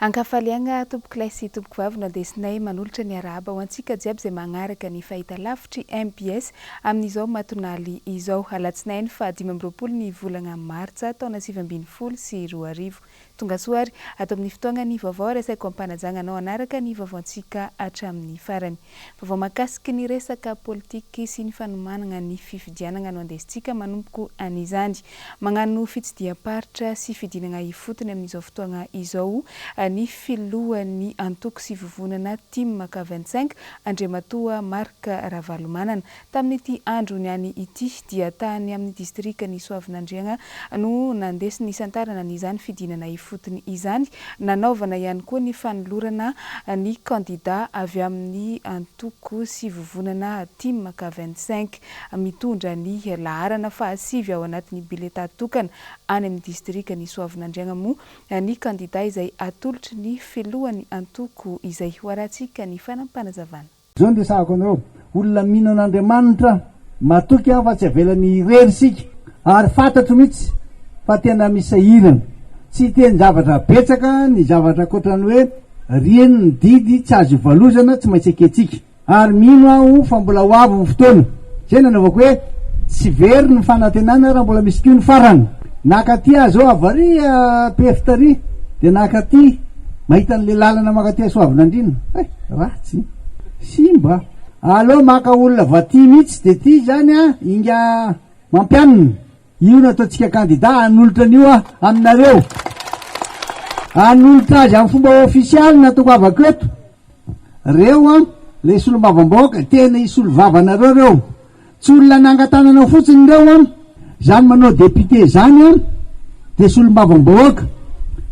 Ankafaliagna tompoko lahy sy tompoko vavy nadesinay manolotra ny araba ho antsika jiaby izay magnaraka ny fahitalavitry MBS amin'izao matonaly izao alatsinainy fa 5 ny volagna martsa taona 2024 tonga soary ato amin'ny fotoagna ny vaovao resaka ampanajagna anao anaraka ny vaovaontsika hatramin'ny farany. Vaovao mahakasiky ny resaka politika sy ny fanomanana ny fifidianana no andesintsika manompoko an'izany. Magnano fitsidiam-paritra sy fidinana ifotony amin'izao fotoagna izao ny filohan'ny antoko sy vovonana team maka 25 Andriamatoa Marka Ravalomanana tamin'ity andro niany ity dia tany amin'ny distrika ny Soavinandriagna no nandesy ny santarana n'izany fidinana ifotony izany nanaovana ihany koa ny fanolorana ny kandida avy amin'ny antoko sy vovonana team maka 25 mitondra ny laharana fahasivy ao anatin'ny bileta tokana any amin'ny distrika ny Soavinandriagna mo ny kandida izay atolotry ny filohan'ny antoko izay hoaratsika ny fanampanazavana. Zao ndesako anareo olona minan'Andriamanitra matoky fa tsy avelany rery sika ary fantatro mihitsy fa tena misahirana tsy teny zavatra betsaka ny zavatra kotrany hoe rieny ny didy tsy azo ivalozana tsy maintsy aketsika ary mino aho fa mbola ho avy ny fotoana zay nanaovako hoe tsy very ny fanantenana raha mbola misy kiony farany nakaty zao avaria peftary dia nakaty mahita an'le lalana makaty Soavinandriana ratsy simba allo maka olona vaty mihitsy dia ty zany inga mampianina io nataontsika kandida anolotra an'io aminareo anolotra azy amin'ny fomba ofisialy nataoko avako eto reo le solom-bavambahoaka tena isolovavana reo tsy olona nangatanana fotsiny reo zany manao député zany dia solom-bavambahoaka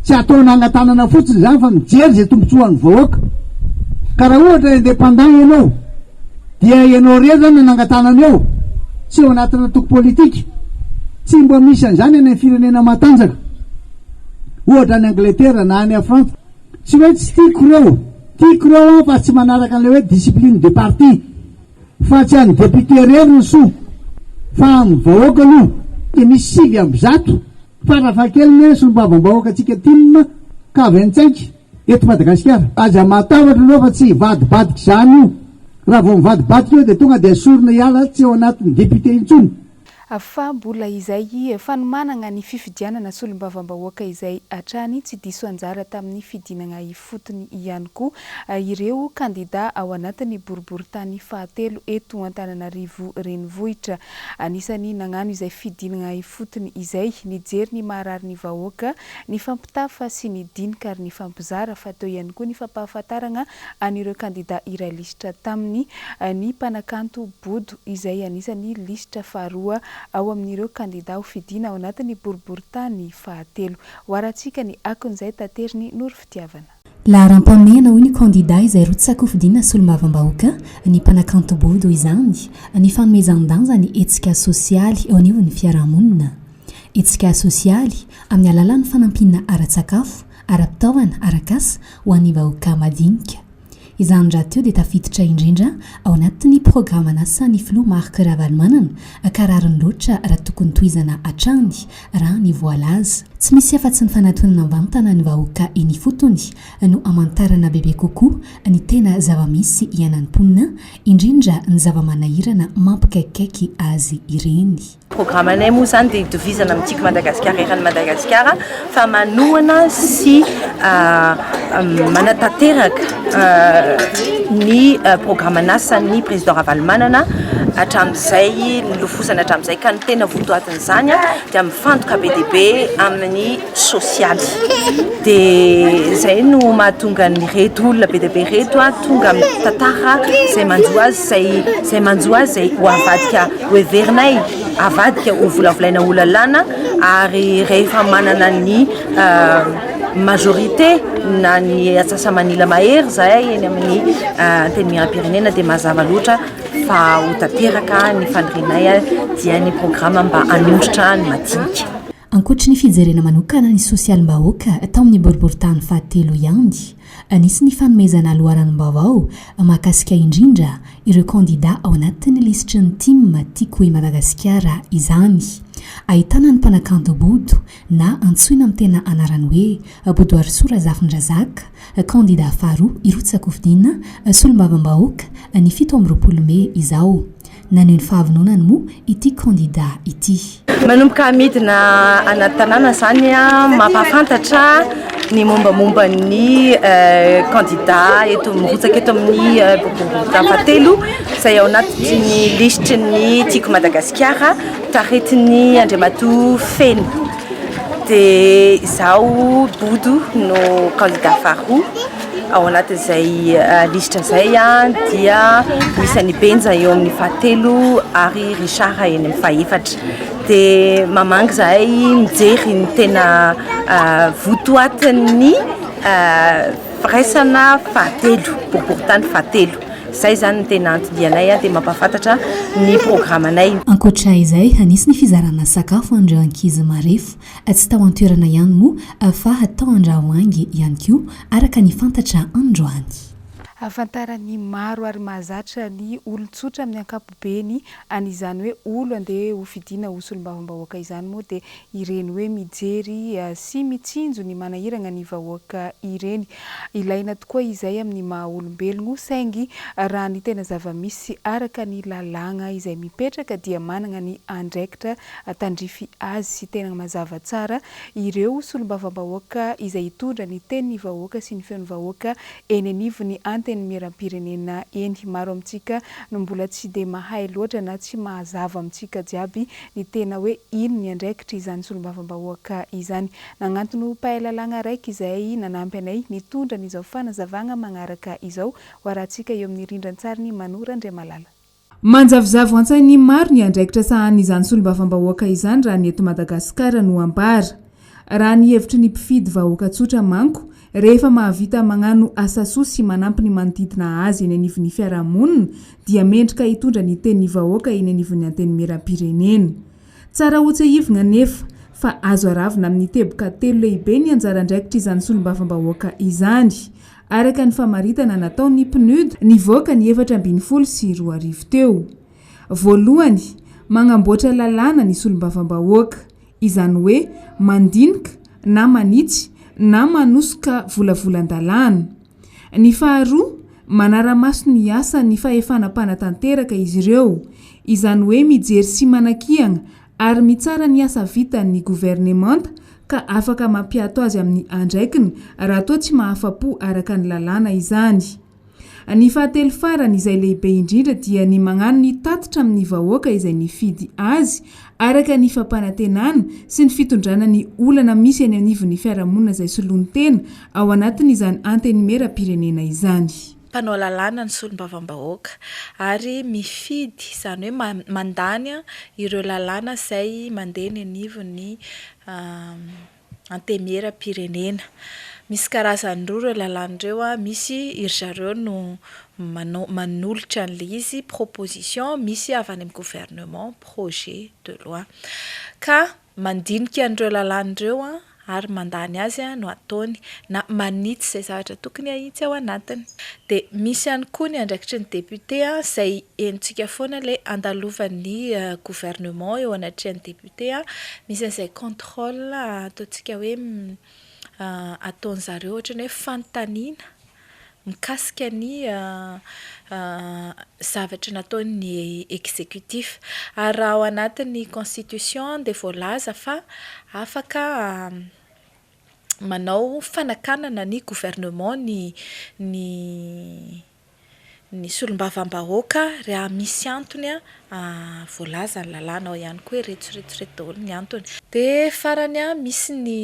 tsy atao nangatanana fotsiny zany fa mijery zay tombotsoan'ny vahoaka ka raha ohatra indépendant ianao dia ianao rery zany nangatanana eo tsy eo anatina toko politika tsy mbo misy an'izany any firenena matanjaka ohatra any Angleterre na any Frantsa tsy hoe tsy tiako reo fa tsy manaraka an'le hoe discipline de parti fa tsy any député rery ny soa fa amin'ny vahoaka aloha dia misy 9 fa raha fa kely solom-bavambahoaka atsika team ka 25 eto Madagasikara aza matavatra anao fa tsy vadibadika zany io raha vao mivadibadika io dia tonga dia sorona hiala tsy ao anatin'ny député intsony. Fa mbola izay fanomanana ny fifidianana solom-bavambahoaka izay hatrany tsy diso anjara tamin'ny fidinana ifotony ihany koa ireo kandida ao anatin'ny boriboritany fahatelo eto Antananarivo renivohitra. Anisany nagnano izay fidinana ifotony izay nijery ny maharary ny vahoaka ny fampitafa sy ny dinika ary ny fampizara fa teo ihany koa ny fampahafantarana anireo kandida iray lisitra tamin'ny ny mpanakanto bodo izay anisany lisitra faharoa ao amin'ireo kandida ho fidina ao anatin'ny boriboritany fahatelo. Hoaratsika ny akon'izay tateriny Noro Fitiavana. Laharam-pameana hoy ny kandida izay rotsaka ho fidina solom-bavambahoaka ny mpanakanto bodo izany ny fanomezan-danja ny etsika sosialy eo anivon'ny fiarahamonina. Etsika sosialy amin'ny alalan'ny fanampina ara-tsakafo, ara-pitaovana, arak'asa ho an'ny vahoaka madinika. Izany raha teo dia tafiditra indrindra ao anatin'ny programana sany filoha Marka Ravalomanana karariny loatra raha tokony tohizana hatrany raha ny voalaza. Tsy misy afa-tsy ny fanatonana mivantana ny vahoaka eny ifotony no amantarana bebe kokoa ny tena zava-misy ianam-ponina indrindra ny zava-manahirana mampikaikikaiky azy ireny. Programanay moa zany dia itovizana amintsika Madagasikara eran'ny Madagasikara fa manohana sy manatanteraka ny programanasan'ny président Ravalomanana hatramin'izay nilofosana hatramin'izay ka ny tena votoatin'izany dia mifantoka be dia be amin'ny sosialy dia izay no mahatonga ny reto olona be dia be reto tonga amin'ny tantara izay manjo azy izay ho avadika ho heverinay avadika ho volavolaina olalana ary rehefa manana ny majorité na ny atsasamanila mahery zay eny amin'ny teny miram-pirenena dia mazava loatra fa ho tanteraka ny fandrinay dia ny programa mba hanondratra ny madinika. Ankoatry ny fijerena manokana ny sosialim-bahoaka tao amin'ny boriboritany fahatelo ihany anisy ny fanomezana loharanom-baovao mahakasika indrindra ireo kandida ao anatin'ny lisitry ny team tiako i Madagasikara izany. ahitana ny mpanakanto bodo na antsoina amin'ny tena anarany hoe bodoarisora zafindrazaka kandida faharoa irotsakofidina solombavam-bahoaka ny 7 Mey izao naneo ny fahavononany moa ity kandida ity manomboka midina anaty tanàna zany a mampafantatra ny mombamomba ny kandida eto mirotsaka eto amin'ny fahatelo izay ao anaty ny liste ny tiako Madagasikara taretiny Andriamatoa Feno dia izaho bodo no kandida faharoa ao anatin'izay liste zay a dia misy any Benja eo amin'ny fahatelo ary Richard eny amin'ny fahaefatra dia mamangy zahay mijery ny tena votoatin'ny firaisana fahatelo boriboritany fahatelo zay zany ny tena antodianay dia mampafantatra ny programanay ankoatra izay anisy ny fizarana sakafo andreo ankizy marefo tsy tao an-toerana ihany moa fa atao andrahoangy ihany koa araka ny fantatra androany afantarany maro ary mahazatra ny olon-tsotra amin'ny ankapobeny an'izany hoe olo andeha ho fidina ho solombavam-bahoaka izany moa dia ireny hoe mijery sy mitsinjo ny manahirana ny vahoaka ireny ilaina tokoa izay amin'ny maha olombelogno saingy raha ny tena zava-misy araka ny lalàna izay mipetraka dia manana ny andraikitra tandrify azy sy tena mazava tsara ireo solombavam-bahoaka izay hitondra ny tenin'ny vahoaka sy ny feon'ny vahoaka eny anivony ny miram-pirenena eny maro amintsika no mbola tsy dia mahay loatra na tsy mahazava amintsika jiaby ny tena hoe ino ny andraikitra izany solombavam-bahoaka izany nagnantony mpahay lalàna raiky izay nanampy anay nitondra n'izao fanazavana magnaraka izao ho arahantsika eo amin'ny rindran-tsariny Manora Andriamalala manjavozavo an-tsainy maro ny andraikitra sahan'izany solombavam-bahoaka izany raha ny eto Madagasikara no ambara raha ny hevitry ny mpifidy vahoaka tsotra manko rehefa mahavita magnano asasoa sy manampy ny manodidina azy eny anivon'ny fiarahamonina dia mendrika hitondra ny tenin'ny vahoaka eny anivon'ny anteny miram-pirenena tsara hotsahivana nefa fa azo aravina amin'ny teboka 3 lehibe ny anjara andraikitra izany solombavam-bahoaka izany araka ny famaritana nataon'ny PNUD nivoaka ny 720 teo voalohany magnamboatra lalàna ny solombavam-bahoaka izany hoe mandinika na manitsy na manosoka volavolan-dalàna ny faharoa manara-maso ny asa ny fahefanam-panatanteraka izy ireo izany hoe mijery sy manakiana ary mitsara ny asa vitan'ny gouvernemanta ka afaka mampiato azy amin'ny andraikiny raha toa tsy mahafapo araka ny lalàna izany ny fahatelo farany izay lehibe indrindra dia ny magnano ny tatitra amin'ny vahoaka izay nifidy azy araka ny fampanantenana sy ny fitondrana ny olana misy eny anivon'ny fiarahamonina izay soloany tena ao anatin'izany anteny miram-pirenena izany mpanao lalàna ny solombavam-bahoaka ary mifidy izany hoe mandany ireo lalàna izay mandeha ny anivon'ny anteny miram-pirenena misy karazany roa ireo lalàn'ireo misy irzareo no manolotra an'ilay izy proposition misy avy any amin'ny gouvernement projet de loi ka mandinika an'ireo lalàn'ireo ary mandany azy no ataony na manitsy izay zavatra tokony ahitsy ao anatiny dia misy ihany koa ny andraikitry ny député izay entsika foana ilay andalovan'ny gouvernement eo anatrehan'ny député misy an'izay contrôle ataontsika hoe ataon'zareo ohatra ny hoe fanontaniana mikasika ny zavatra nataon'ny exécutif ary raha ao anatin'ny constitution dia voalaza fa afaka manao fanakanana ny gouvernement ny solombavam-bahoaka raha misy antony voalaza ny lalàna ao ihany koa iretsoretsoreto daholo ny antony dia farany misy ny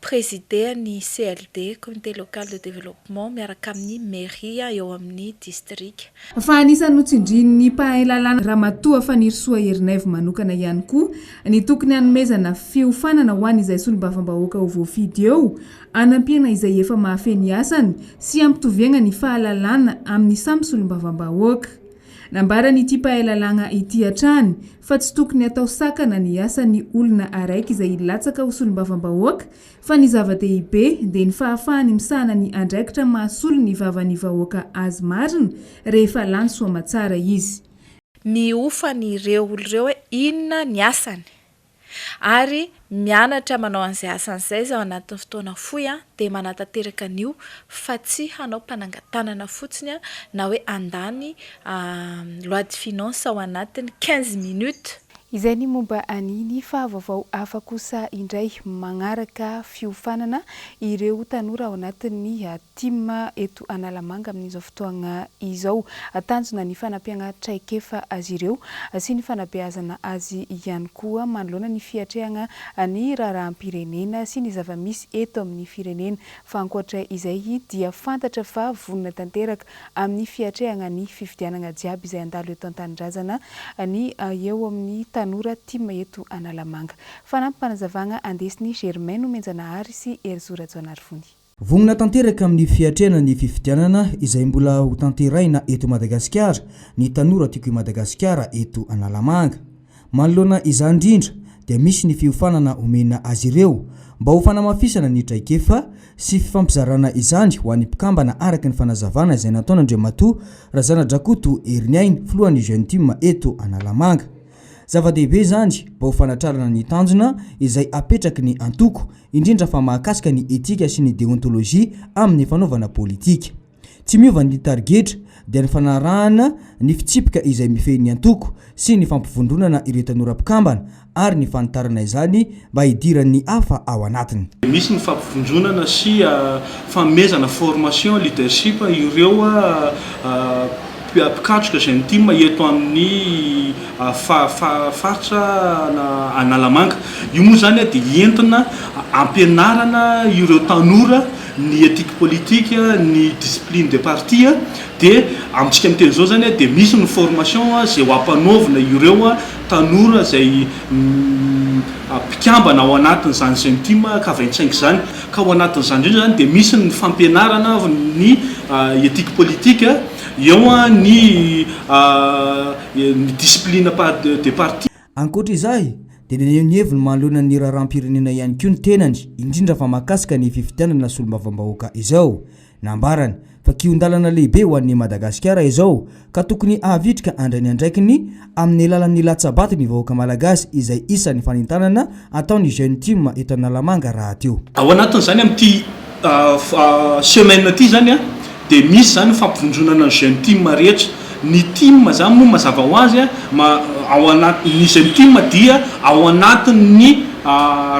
présidé ny CLD comité local de développement miaraka amin'ny mairie eo amin'ny district fa anisany notsindrin'ny mpahay lalàna ramatoa fanirisoa Herinaivo manokana ihany koa ny tokony hanomezana fiofanana ho an'izay solombavam-bahoaka ho voafidy eo anampiana izay efa mahafeny asany sy ampitoviana ny fahalalàna amin'ny samy solombavam-bahoaka nambara ny ity mpahay lalàna ity hatrany fa tsy tokony atao sakana ny asan'ny olona araiky izay ilatsaka ho solombavam-bahoaka fa ny zava-dehibe dia ny fahafahany misahana ny andraikitra mahasolo ny vavan'ny vahoaka azy marina rehefa lany soamatsara izy miofa ny ireo olo ireo hoe inona ny asany ary mianatra manao an'izay asan'izay zao anatin'ny fotoana fohy dia manatanteraka an'io fa tsy hanao mpanangatanana fotsiny na hoe andany loi de finance ao anatiny 15 minutes. Izay ny momba aniny fa vaovao hafa kosa indray magnaraka fiofanana ireo tanora ao anatin'ny team eto Analamanga amin'izao fotoagna izao, tanjona ny fanampiana traikefa azy ireo sy ny fanabeazana azy ihany koa manoloana ny fiatrehana ny raharaham-pirenena sy ny zava-misy eto amin'ny firenena. Fa ankoatra izay dia fantatra fa vonona tanteraka amin'ny fiatrehana ny fifidianana jiaby izay andalo eto an-tanindrazana ny eo amin'ny tanora team eto Analamanga. Fanampanazavana andesiny Germain Menjanahary sy Erzora Janarvony. Vonona tanteraka amin'ny fiatrehana ny fifidianana izay mbola ho tanteraina eto Madagasikara ny tanora tiako Madagasikara eto Analamanga. Manoloana izany indrindra dia misy ny fiofanana omena azy ireo mba ho fanamafisana ny traikefa sy fifampizarana izany ho an'ny mpikambana araka ny fanazavana izay nataon'Andriamatoa Razanadrakoto Heriniainy filohan'ny jeune team eto Analamanga. Zava-dehibe zany mba ho fanatrarana ny tanjona izay apetraky ny antoko indrindra fa mahakasika ny etika sy ny deontolojia amin'ny fanaovana politika. Tsy miova ny targetra dia ny fanarahana ny fitsipika izay mifehy ny antoko sy ny fampivondronana ireo tanora mpikambana ary ny fanitarana izany mba hidiran'ny hafa ao anatiny. Misy ny fampivondronana sy fanomezana formation leadership ireo mpikatroka jeune team eto amin'ny faritra Analamanga. Io moa zany dia entina ampianarana ireo tanora ny éthique politique, ny discipline de parti dia amintsika miteny zao zany dia misy ny formation zay ho ampanaovina ireo tanora zay mpikambana ao anatin'izany jeune team ka 25 zany. Ka ao anatin'izany indrindra zany dia misy ny fampianarana ny éthique politique, eo ny discipline de parti. Ankoatra izay dia ny heviny manoloana ny raharaham-pirenena ihany koa ny tenany indrindra fa mahakasika ny fifidianana sy olombavambahoaka izao. Nambarany fa kiondalana lehibe ho an'ny Madagasikara izao ka tokony ahavitrika andrany andraikiny amin'ny alalan'ny latsabaty ny vahoaka malagasy izay isan'ny fanintanana ataon'ny jeune team eto Analamanga raha teo. Ao anatin'izany amin'ity semaine ity zany dia misy zany fampivondronana ny jeune team rehetra. Ny team zany moa mazava ho azy ao anatin'ny jeune team dia ao anatin'ny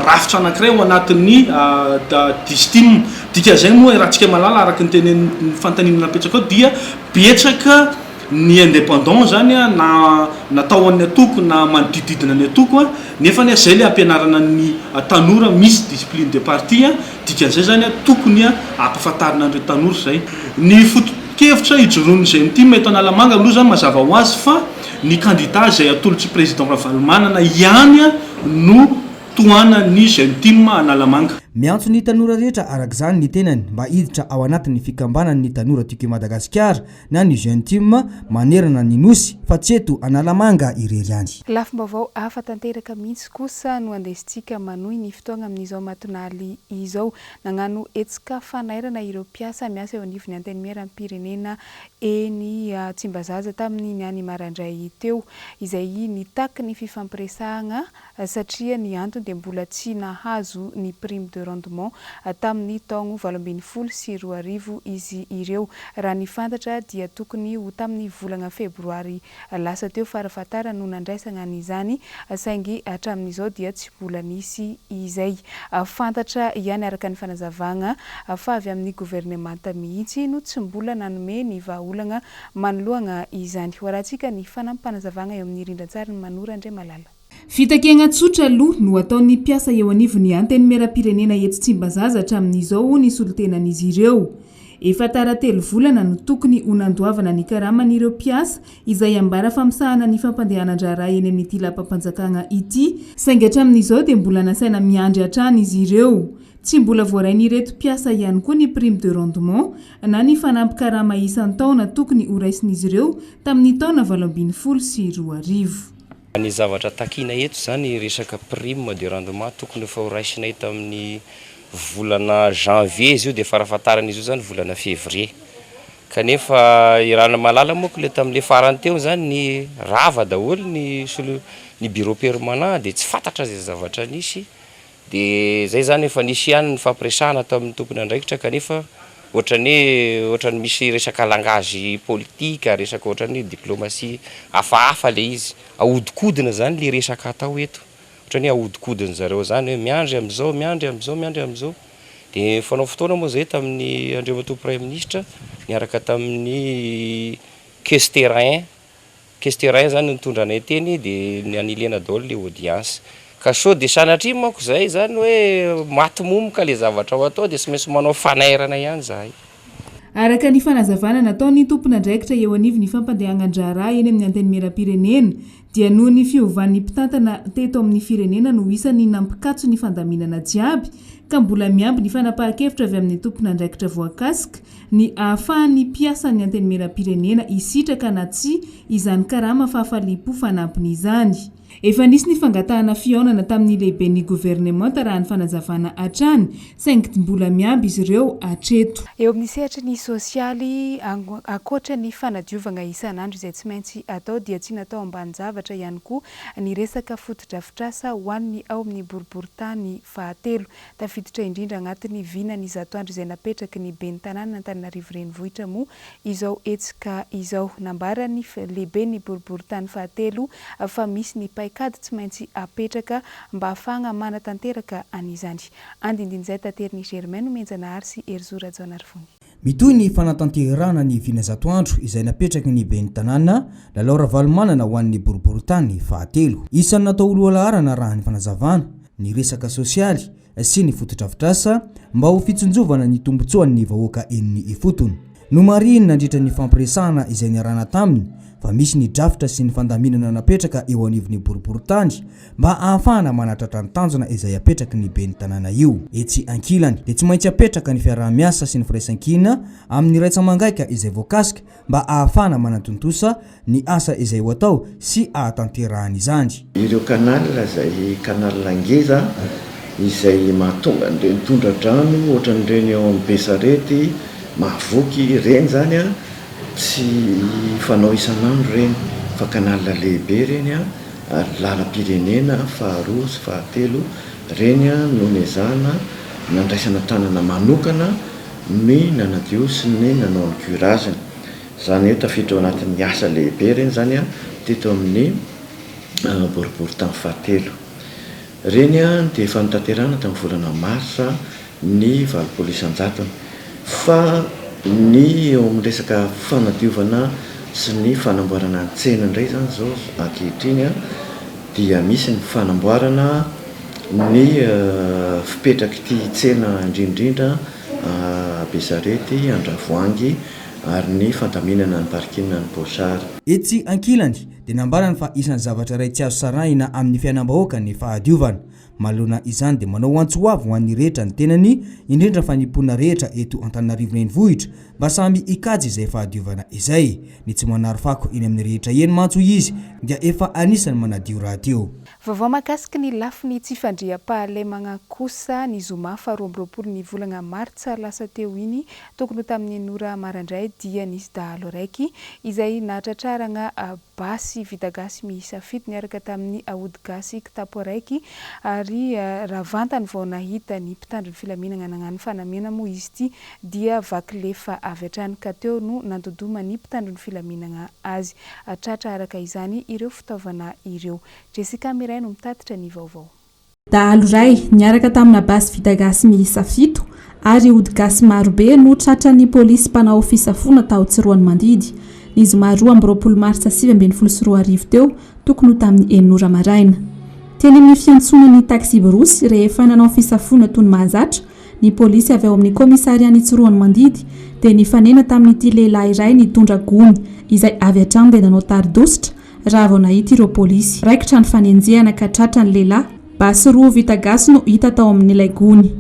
rafitra anankiray ao anatin'ny 10 team. Dikan'izay moa raha tsika malala araka ny teny fantanina napetraka ao dia betsaka ny indépendant zany na natao amin'ny atoko na manodididina ny atoko nefa zay le ampianarana ny tanora misy discipline de parti. Dikan'izay zany tokony ampafantarina an'ireo tanora zay. Ny foto-kevitra ijoroan'ny jeune team eto Analamanga aloha zany mazava ho azy fa ny candidat zay atolotsy président Vaovao Manana ihany no tohanan'ny jeune team Analamanga. Miantso ny tanora rehetra araka izany ny tenany mba hiditra ao anatin'ny fikambanan'ny tanora tiako Madagasikara na ny jeune team manerana ny nosy fa tsy eto Analamanga irery ihany. Lafim-baovao hafa tanteraka mihitsy kosa no andesintsika manohy ny fotoagna amin'izao matonaly izao nagnano etsika fanairana ireo mpiasa miasa eo anivon'ny antenimieram-pirenena eny Tsimbazaza tamin'ny niany marandray teo izay nitaky ny fifampiresahana satria ny antony dia mbola tsy nahazo ny prime de rendement tamin'ny taogno 2020 sy 2020 izy ireo. Raha ny fantatra dia tokony ho tamin'ny volana febroary lasa teo farafatara no nandraisana an'izany saingy hatramin'izao dia tsy mbola nisy izay. Fantatra ihany araka ny fanazavana fa avy amin'ny gouvernemanta mihitsy no tsy mbola nanome ny vahaolana manoloana izany. Hoaratsika ny fanampanazavana eo amin'ny rindran-tsary ny Manora Andre Malala. Fitakena tsotra aloha no ataon'ny mpiasa eo anivon'ny antenimieram-pirenena eto Tsimbazaza hatramin'izao ny solotenan'izy ireo. Efa tara 3 volana no tokony unandoavana ny karaman'ireo mpiasa izay ambara famsahana ny fampandehanan-draharaha eny amin'ity lapam-panjakana ity saingy hatramin'izao dia mbola nasaina miandry hatrany izy ireo. Tsy mbola voarain'ireto mpiasa ihany koa ny prime de rendement na ny fanampy-karama isan-taona tokony ho raisin'izy ireo tamin'ny taona 2020 sy 2020. Ny zavatra takina eto zany resaka prime de rendement tokony efa ho raisinay tamin'ny volana janvier izy io dia farafatarana izy io zany volana février. Kanefa irana malala moa le tamin'le farany teo zany ny rava daholo ny ny bureau permanent dia tsy fantatra zay zavatra nisy dia zay zany efa nisy ihany ny fampiresahana tamin'ny tompony andraikitra kanefa ohatrany misy resaka langage politika resaka ohatrany diplomatie hafahafa le izy ahodikodina zany le resaka atao eto ohatrany ahodikodina zareo zany hoe miandry am'izao dia fanao fotoana moa zay tamin'ny andriamatoa premier ministre niaraka tamin'ny caisse-terrain zany nitondranay teny dia nianilena daholo le audience ka sao dia sanatria manko zay zany hoe matimomoka le zavatra ao atao dia tsy maintsy manao fanairana ihany zahay. Araka ny fanazavana nataony tompona andraikitra eo anivy ny fampandehanan-draharaha eny amin'ny anteny meram-pirenena dia noho ny fiovan'ny mpitantana teto amin'ny firenena no isany nampikatso ny fandaminana jiaby ka mbola miamby ny fanapahan-kevitra avy amin'ny tompona andraikitra voakasika ny ahafahan'ny mpiasa ny anteny meram-pirenena isitraka na tsy izany karama fahafalipo fanampiny izany. Efa nisy ny fangatahana fiaonana tamin'ny lehiben'ny gouvernemanta raha ny fanazavana hatrany saingy mbola miamby izy ireo hatreto. Eo amin'ny sehatra ny sosialy akoatra ny fanadiovana isan'andro izay tsy maintsy atao dia tsy natao ambany zavatra ihany koa ny resaka fotodrafitrasa ho an'ny ao amin'ny boriboritany fahatelo tafiditra indrindra agnatin'ny vinany zatoandro izay napetraky ny ben'ny tanàna Antananarivo renivohitra moa izao etsika izao nambarany lehibe ny boriboritany fahatelo fa misy ny paikady tsy maintsy apetraka mba ahafahana manatanteraka an'izany. Andindin'izay tateriny Germain no menjanahary sy Erzora Jaonarivony. Mitoy ny fanatanterana ny vina zatoandro izay napetraky ny ben'ny tanàna lalao ravalomanana ho an'ny boriboritany fahatelo. Isan'ny natao oloalarana raha ny fanazavana ny resaka sosialy sy ny fotodrafitrasa mba ho fitsonjovana ny tombotsoan'ny vahoaka eniny ifotony. No mariny nandritra ny fampiresahana izay niarana taminy fa misy ny drafitra sy ny fandaminana napetraka eo anivon'ny boriboritany mba ahafahana manatratra ny tanjona izay apetraky ny ben'ny tanàna io. Etsy ankilany dia tsy maintsy apetraka ny fiaraha-miasa sy ny firaisan-kina amin'ny raitsa mangaika izay voakasika mba ahafahana manatontosa ny asa izay ho atao sy ahatanterahana izany. Ireo kanala zay kanala ngeza izay mahatonga an'ireny tondra-drano ohatran'ireny eo amin'ny Besarety mahavoky reny zany a tsy fanao isan'andro reny fa kanala lehibe reny a ary lalam-pirenena faharoa sy fahatelo reny a no nezana nandraisana tanana manokana ny nanadio sy ny nanao ny curazany zany hoe tafiditra ao anatin'ny asa lehibe reny zany a teto amin'ny boriboritany fahatelo reny a dia efa nitanterana tamin'ny volana Martsa ny valopolo isan-jatony fa ny eo amin'ny resaka fanadiovana sy ny fanamboarana ny tsena indray zany zao ankehitriny a dia misy ny fanamboarana ny fipetraky tsena indrindrindra Besarety, Andravoangy ary ny fandaminana ny parkina ny Bochard. Etsy ankilany dia nambarany fa isan'ny zavatra iray tsy azo sarahina amin'ny fiainam-bahoaka ny fahadiovana. Malona izany dia manao antso ho avy ho an'ny rehetra ny tenany indrindra fa nimpona rehetra eto Antananarivo renivohitra mba samy ikajy izay fahadiovana izay. Ny tsy manaro fako eny amin'ny rehetra eny mantso izy dia efa anisany manadio raha teo. Vaovao mahakasika ny lafiny tsy fandriam-pahalemana kosa ny zoma faharoa amby roapolo ny volana Martsa lasa teo iny tokony tamin'ny Nora Marandray dia nisy dahalo raiky izay nahatratrarana basy vita gasy miisa fito niaraka tamin'ny aody gasy kitapo raiky ary ravantany vao nahita ny mpitandro ny filaminana nagnano fanamiana moa izy ity dia vakilefa avy hatrany ka teo no nandodoma ny mpitandro ny filaminana azy tratra araka izany ireo fitaovana ireo. Jessica Miray no mitatitra ny vaovao. Dahalo ray niaraka tamina basy vita gasy miisa fito ary ody gasy marobe no tratra ny polisy mpanao fisafona tao Tsiroany Mandidy ny zoma 2 amby roapolo Martsa 2024 teo tokony tamin'ny Enora Maraina. Teny amin'ny fiantsonany taxi borosy rehefa nanao fisafona tony mahazatra ny polisy avy ao amin'ny komisariany Tsiroany Mandidy dia nifanena tamin'ity lehilahy iray nitondra gony izay avy hatrany dia nanao taridositra raha vao nahita ireo polisy. Raikitra ny fanenjehana ka tratra ny lehilahy. Basy roa vita gasy no hita tao amin'ilay gony.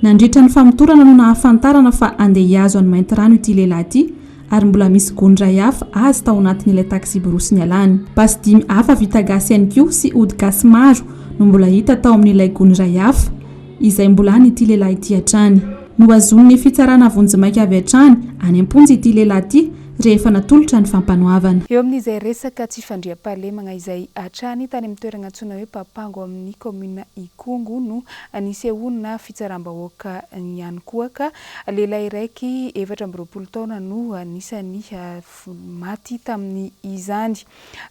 Nandritra ny famotorana no nahafantarana fa andeha hiazo any mainty rano ity lehilahy ity ary mbola misy gony iray hafa azy tao anatin'ilay taxi borosy ny alany. Basy 5 hafa vita gasy ihany koa sy ody gasy maro no mbola hita tao amin'ilay gony iray hafa izay mbola n'ity lehilahy ity hatrany. No azon'ny fitsarana vonjy maika avy hatrany any am-ponjy ity lehilahy ity rehefa natolotra ny fampanoavana. Eo amin'izay resaka tsy fandriam-pahalemana izay atrany tany amin'ny toerana antsoina hoe Papango amin'ny commune Ikongo no nisehoana fitsaram-bahoaka ihany koa ka lehilahy iraiky 24 taona no anisany maty tamin'ny izany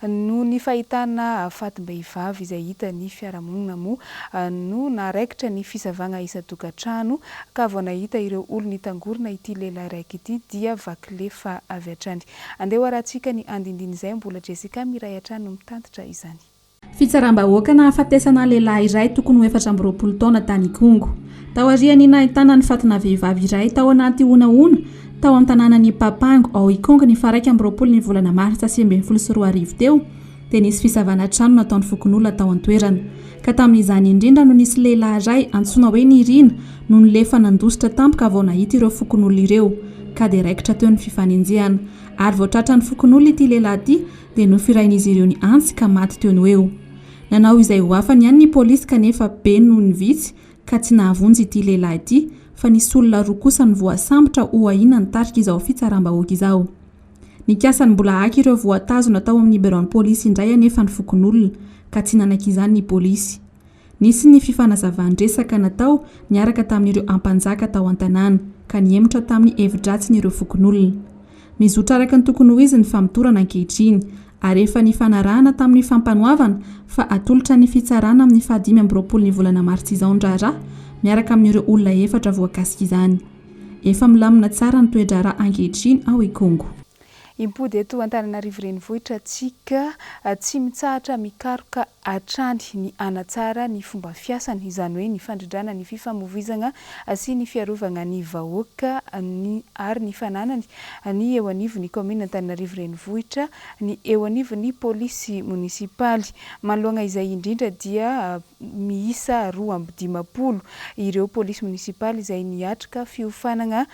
no ny fahitana fatim-behivavy izay hita ny fiarahamonina moa no naraikitra ny fisavagna isan-tokantrano ka vao nahita ireo olona itangorona ity lehilahy raiky ity dia vakilefa avy atrany. Andeha arahantsika ny andindiny izay mbola Jessica miray atrany no mitantitra izany. Fitsaram-bahoaka nahafatesana lehilahy iray tokony ho 24 taona tany Ikongo. Tao aoriany nahitana ny fatina vehivavy iray tao anaty onaona tao amin'ny tanànan'ny Papango ao Ikongo ny 20 ny volana Martsa 2024 teo dia nisy fisavana trano nataon'ny fokon'olona tao an-toerana. Ka tamin'izany indrindra no nisy lehilahy iray antsoina hoe Nirina no nilefa nandositra tampoka vao nahita ireo fokon'olona ireo ka dia raikitra teo ny fifaninjehana ary vao tratra ny fokon'olona ity lehilahy ity dia nofirain'izy ireo ny antsy ka maty teo ny eo. Nanao izay ho afany ihany ny polisy kanefa be noho ny vitsy ka tsy nahavonjy ity lehilahy ity fa nisy olona roa kosa ny voasambotra ho ahina nitarika izao fitsaram-bahoaka izao. Nikasa ny mbola haka ireo voatazona tao amin'ny beroan'ny polisy indray anefa ny fokon'olona ka tsy nanakizany ny polisy. Nisy ny fifanazavandresaka natao niaraka tamin'ireo ampanjaka tao an-tanàna ka niemotra tamin'ny evi-dratsiny ireo fokon'olona. Mizotra araka ny tokony ho izy ny famitorana ankehitriny ary efa ny fanarahana tamin'ny fampanoavana fa atolotra ny fitsarana amin'ny 25 ny volana Martsa izao ndrara miaraka amin'ireo olona 4 voakasika izany. Efa milamina tsara ny toe-draharaha ankehitriny ao Ikongo. Impody eto Antananarivo renivohitra tsika tsy mitsahatra mikaroka atrany ny anatsara ny fomba fiasany izany hoe ny fandrindrana ny fifamoivoizana sy ny fiarovana ny vahoaka ary ny fananany ny eo anivon'ny commune Antananarivo renivohitra ny eo anivon'ny polisy munisipaly. Manoloana izay indrindra dia miisa 20 ireo polisy munisipaly izay niatrika fiofanana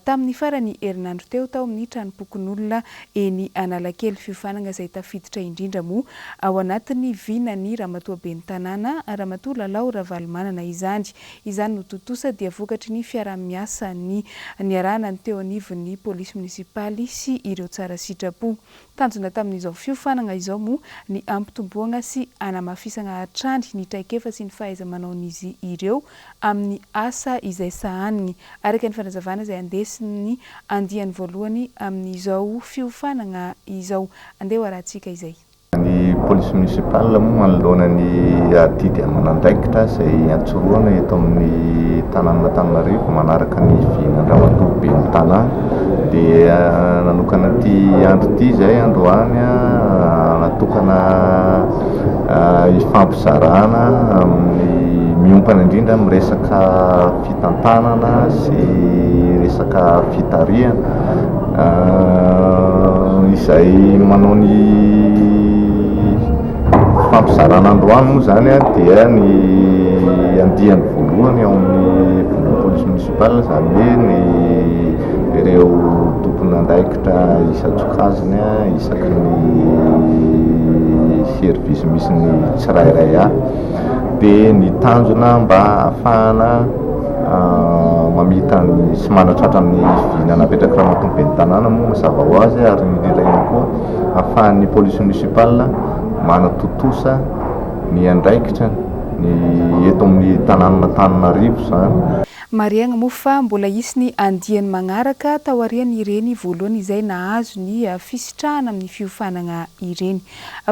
tamin'ny farany herinandro teo tao amin'ny tranom-pokon'olona eny Analakely, fiofanana izay tafiditra indrindra moa ao anatin'ny vinany ramatoa ben'ny tanàna ramatoa Lalao Ravalomanana izany no totosa dia vokatry ny fiara-miasa ny niarahana ny teo anivon'ny polisy munisipaly sy ireo tsara sitrapo. Tanjona tamin'izao fiofanana izao moa ny ampitomboana sy anamafisana hatrany ny traikefa sy ny fahaiza-manaon'izy ireo amin'ny asa izay sahaniny araka ny fanazavana izay andesiny andiany voalohany amin'izao fiofanana izao. Andeha arahantsika izay. Ny polisy municipal moa manoloana ny adidy amanandraikitra izay antsoroana eto amin'ny tanàn'Antananarivo manaraka ny vinandramatoa ben'ny tanàna dia nanokana ity andro ity izay androany natokana ifampizarana amin'ny miompana indrindra amin'ny resaka fitantanana sy resaka fitariana izay manao ny fampizarana androany moa zany dia ny andiany voalohany ao amin'ny polisy municipal zany hoe ny ireo tompony andraikitra isan-tsokaziny isaky ny service misy ny tsirairay dia ny tanjona mba ahafahana mamita ny sy manatratra ny vina napetraka ramatoa ben'ny tanàna moa mazava ho azy ary indrindra ihany koa ahafahan'ny polisy municipal manatotosa ny andraikitra ny eto amin'ny tanàn'Antananarivo zany. Mariagna moa fa mbola isy ny andiany magnaraka tao ariany ireny voalohany izay nahazo ny fisitrahana amin'ny fiofanana ireny.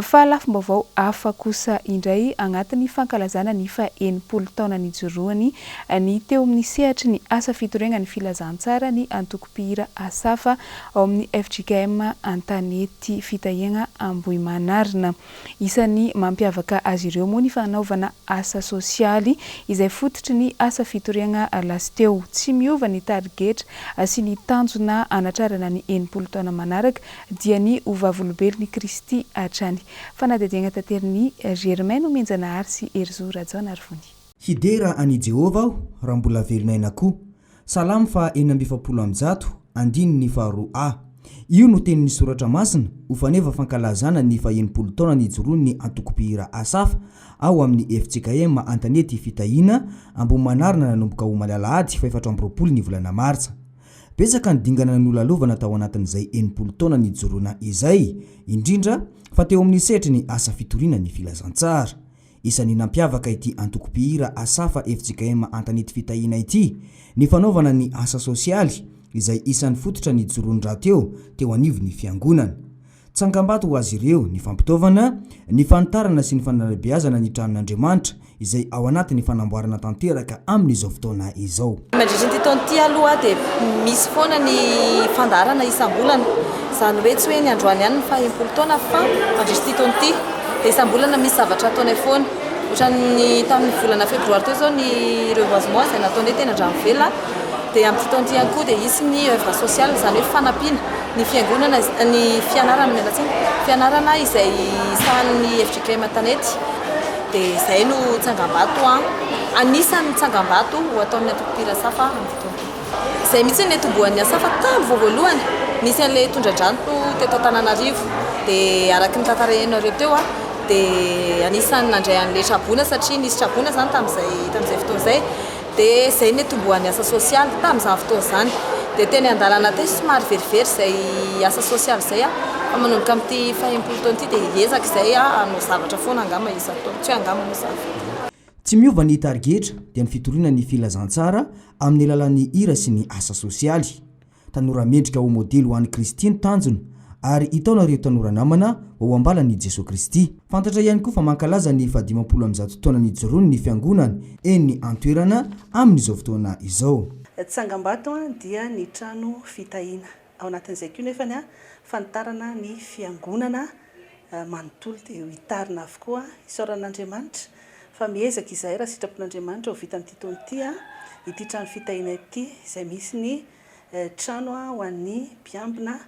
Fa lafim-baovao hafa kosa indray agnatin'ny fankalazana ny 80 taona nijoroany ny teo amin'ny sehatry ny asa fitorena ny filazantsara ny antoko-pihira asafa ao amin'ny FJKM Antanety fitahiana Ambohimanarina. Isan'ny mampiavaka azy ireo moa ny fanaovana asa sosialy izay fototry ny asa fitorena teo tsy miova ny tarigetra sy ny tanjona anatrarana ny 80 taona manaraka dia ny ovavolombelon'ny Kristy atrany. Fanadediana tanteriny Germain Omenjana ary sy Erzo Rajona Arvony. Hidera ani Jehovah raha mbola velonaina koa. Salamo fa 760 andiny ny faharoa A. Io no tenin'ny soratra masina ufaneva fankalazana ny 80 taona nijoroany ny antoko-pihira asafa ao amin'ny FJKM Antanety fitahina Ambohimanarina nanomboka ho Malalahady 14 ny volana Martsa. betsaka nydingana nolalovana tao anatin'izay 80 taona nijoroana izay indrindra fa teo amin'ny setry ny asa fitoriana ny filazantsara isan'ny nampiavaka ity antokopihira asafa FJKM antanety fitahina ity ny fanaovana ny asa sosialy izay isan'ny fototra nijoroana teo anivon'ny fiangonana tsangambato ho azy ireo ny fampitaovana ny fantarana sy ny fanarabeazana ny tranon'Andriamanitra izay ao anatin'ny fanamboarana tanteraka amin'izao fotoana izao. Mandritra ty taonty aloha dia misy foana ny fandarana isam-bolana zany hoe tsy hoe ny androany ihany ny 70 taona fa mandritra ty taonty dia isam-bolana misy zavatra ataonay foana ohatran'ny tamin'ny volana febroary teo zao ny reboisement izay nataonay teny Andranivela dia amin'ny ty taonty ihany koa dia isy ny œuvre sociale zany hoe fanampiana ny fiangonana ny fianarana fianarana izay sahan'ny FJKM tanety dia izay no tsangambato anisan'ny tsangambato ho ataon'ny antokopihira safa amin'ny taonty izay mihitsy ny tombohan'ny asafa tamin'ny voalohany nisy an'ilay tondra-drano teto Antananarivo dia araky ny tantarainareo teo dia anisan'ny nandray an'ilay trabona satria nisy trabona zany tamin'izay fotoana izay dia izay ny tombohan'ny asa sosialy tamin'izany fotoana zany dia teny andalana tey somary verivery izay asa sosialy izay fa manomboka amin'ity 70 taona ity dia ezaka izay anao zavatra foana angama isa-taona tsy angama no zavatra. Tsy miova ny targetra dia ny fitoriana ny filazantsara amin'ny alalan'ny hira sy ny asa sosialy tanora mendrika ho modely ho an'ny Kristiny tanjona ary itaonareo tanora namana ho ambalan'i Jesosy Kristy fantatra ihany koa fa mankalaza ny 17 taona nijoroany ny fiangonana eny ny antoerana amin'izao fotoana izao. Tsangambato dia ny trano fitahina ao anatin'izay koa nefany fantarana ny fiangonana manontolo dia hitarina avokoa isaoran'Andriamanitra fa miezaka izay raha sitrapon'Andriamanitra ho vita amin'ity taonty ity trano fitahina ity izay misy ny trano ho an'ny mpiambina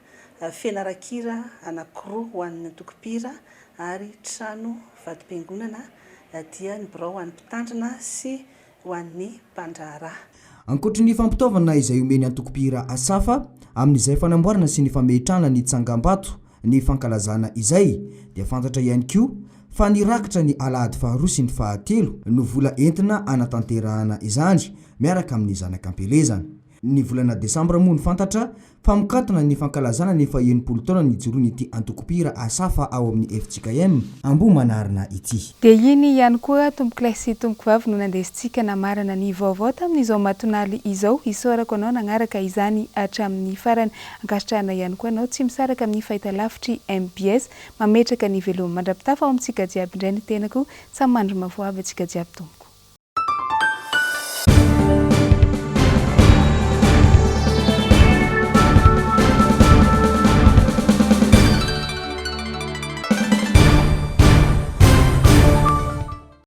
fianarakira anankiroa ho an'ny antokopihira ary trano vadim-piangonana dia ny birao ho an'ny mpitandrina sy ho an'ny mpandraharaha. Ankoatry ny fampitaovana izay omeny antokopihira asafa amin'izay fanamboarana sy ny fametrahana ny tsangambato ny fankalazana izay dia fantatra ihany koa fa nirakitra ny alahady faharoa sy ny fahatelo no vola entina anatanterahana izany miaraka amin'ny zanak'ampelezana. Ny volana Desambra moa ny fantatra fa mikatona ny fankalazana ny 70 taona nijoroany ity antokopihira asafa ao amin'ny FJKM ambo manarina ity. Dia iny ihany koa tombokilay sy tomboko vavy no nandesintsika namarana ny vaovao tamin'izao matonaly izao isorako anao nagnaraka izany hatramin'ny farany ankasitrahana ihany koa anao tsy misaraka amin'ny fahitalavitry MBS mametraka ny velomy mandrapitafa ao amintsika jiaby indray ny tenako samy mandro mavoavy antsika jiaby tomboko.